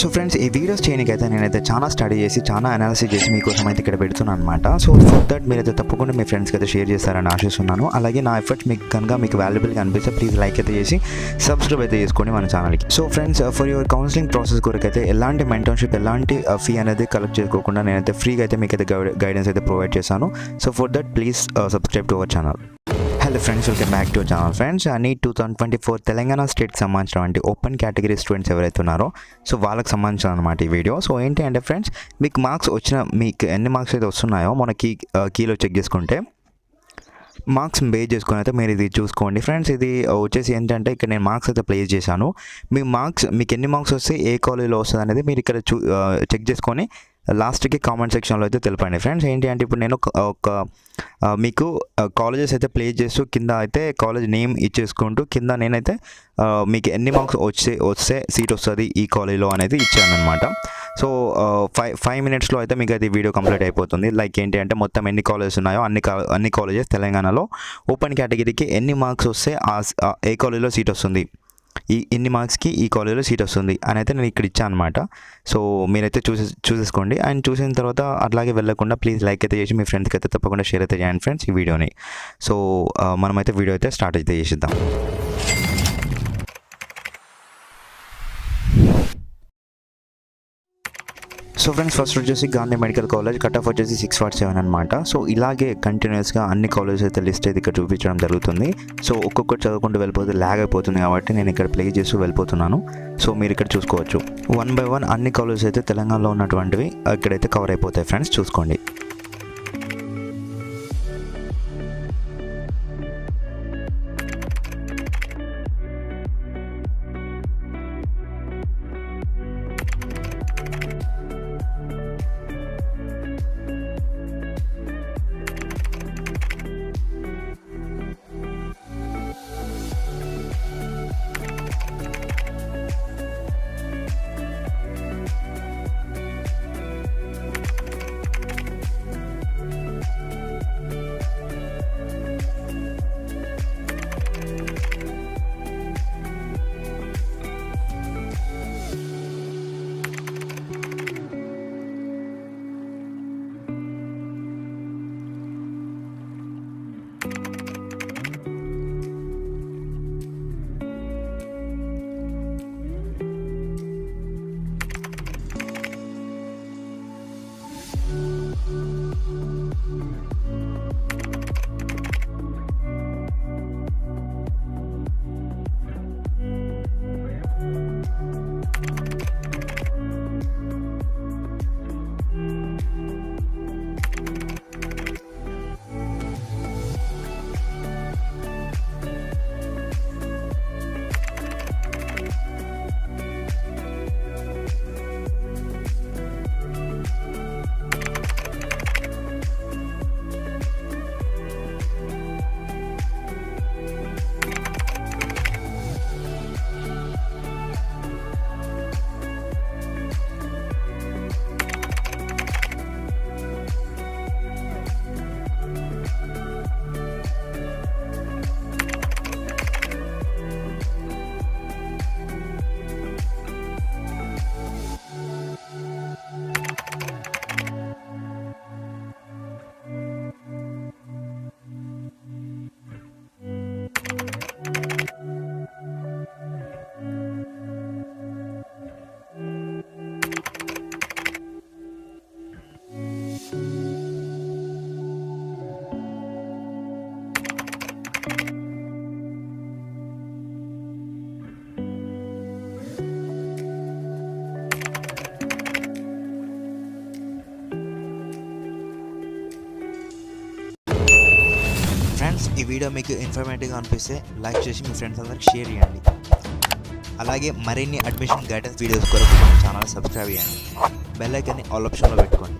So friends, ఈ videos చేయడానికైతే నేనైతే చాలా స్టడీ చేసి చాలా అనాలిసిస్ చేసి మీకోసం అయితే ఇక్కడ పెడుతున్నాను అనమాట. సో ఫర్ దట్ మీరైతే తప్పకుండా మీ ఫ్రెండ్స్కి అయితే షేర్ చేస్తారని ఆశిస్తున్నాను. అలాగే నా ఎఫర్ట్స్ మీకు వాల్యుబుల్గా అనిపిస్తే ప్లీజ్ లైక్ అయితే చేసి సబ్స్క్రైబ్ అయితే చేసుకోండి మన ఛానల్కి. So friends, for your counselling process కొరకు అయితే ఎలాంటి మెంటర్షిప్ ఎలాంటి ఫీ అనేది కలెక్ట్ చేసుకోకుండా నేనైతే ఫ్రీగా అయితే మీకు అయితే గైడెన్స్ అయితే ప్రొవైడ్ చేశాను. So for that please subscribe to our channel. Hello friends, welcome back to channel. Friends, NEET 2024 Telangana స్టేట్కి సంబంధించినటువంటి ఓపెన్ కేటగిరీ స్టూడెంట్స్ ఎవరైతే ఉన్నారో సో వాళ్ళకి సంబంధించిన అనమాట ఈ వీడియో. సో ఏంటి అంటే ఫ్రెండ్స్, మీకు ఎన్ని మార్క్స్ అయితే వస్తున్నాయో మనకి కీలో చెక్ చేసుకుంటే మార్క్స్ బేస్ చేసుకొని అయితే మీరు ఇది చూసుకోండి ఫ్రెండ్స్. ఇది వచ్చేసి ఏంటంటే ఇక్కడ నేను మార్క్స్ అయితే ప్లేస్ చేశాను. మీకు ఎన్ని మార్క్స్ వస్తే ఏ కాలేజీలో వస్తుంది అనేది మీరు ఇక్కడ చెక్ చేసుకొని లాస్ట్కి కామెంట్ సెక్షన్లో అయితే తెలపండి ఫ్రెండ్స్. ఏంటి అంటే ఇప్పుడు నేను మీకు కాలేజెస్ అయితే ప్లేస్ చేస్తూ కింద అయితే కాలేజ్ నేమ్ ఇచ్చేసుకుంటూ కింద నేనైతే మీకు ఎన్ని మార్క్స్ వస్తే సీట్ వస్తుంది ఈ కాలేజ్లో అనేది ఇచ్చాను అనమాట. సో 5 మినిట్స్లో అయితే మీకు అయితే వీడియో కంప్లీట్ అయిపోతుంది. లైక్ ఏంటి అంటే మొత్తం ఎన్ని కాలేజెస్ ఉన్నాయో అన్ని కాలేజెస్ తెలంగాణలో ఓపెన్ కేటగిరీకి ఎన్ని మార్క్స్ వస్తే ఏ కాలేజ్లో సీట్ వస్తుంది, ఎన్ని మార్క్స్కి ఈ కాలేజీలో సీట్ వస్తుంది అని అయితే నేను ఇక్కడ ఇచ్చాను అనమాట. సో మీరైతే చూసేసుకోండి. అండ్ చూసిన తర్వాత అట్లాగే వెళ్ళకుండా ప్లీజ్ లైక్ అయితే చేసి మీ ఫ్రెండ్స్కి అయితే తప్పకుండా షేర్ అయితే చేయండి ఫ్రెండ్స్ ఈ వీడియోని. సో మనమైతే వీడియో అయితే స్టార్ట్ అయితే చేసిద్దాం. సో ఫ్రెండ్స్, ఫస్ట్ వచ్చేసి Gandhi medical college cut off వచ్చేసి 647 అనమాట. సో ఇలాగే కంటిన్యూస్గా అన్ని కాలేజెస్ అయితే లిస్ట్ అయితే ఇక్కడ చూపించడం జరుగుతుంది. సో ఒక్కొక్కటి చదువుకుంటూ వెళ్ళిపోతే ల్యాగ్ అయిపోతుంది కాబట్టి నేను ఇక్కడ ప్లే చేస్తూ వెళ్ళిపోతున్నాను. సో మీరు ఇక్కడ చూసుకోవచ్చు 1 by 1 అన్ని కాలేజెస్ అయితే తెలంగాణలో ఉన్నటువంటివి ఇక్కడైతే కవర్ అయిపోతాయి ఫ్రెండ్స్, చూసుకోండి. ఫ్రెండ్స్, ఈ వీడియో మీకు ఇన్ఫర్మేటివ్గా అనిపిస్తే లైక్ చేసి మీ ఫ్రెండ్స్ అందరికి షేర్ చేయండి. అలాగే మరిన్ని అడ్మిషన్ గైడెన్స్ వీడియోస్ కొరకు మన ఛానల్ సబ్స్క్రైబ్ చేయండి. బెల్ ఐకాన్ని ఆల్ ఆప్షన్లో పెట్టుకోండి.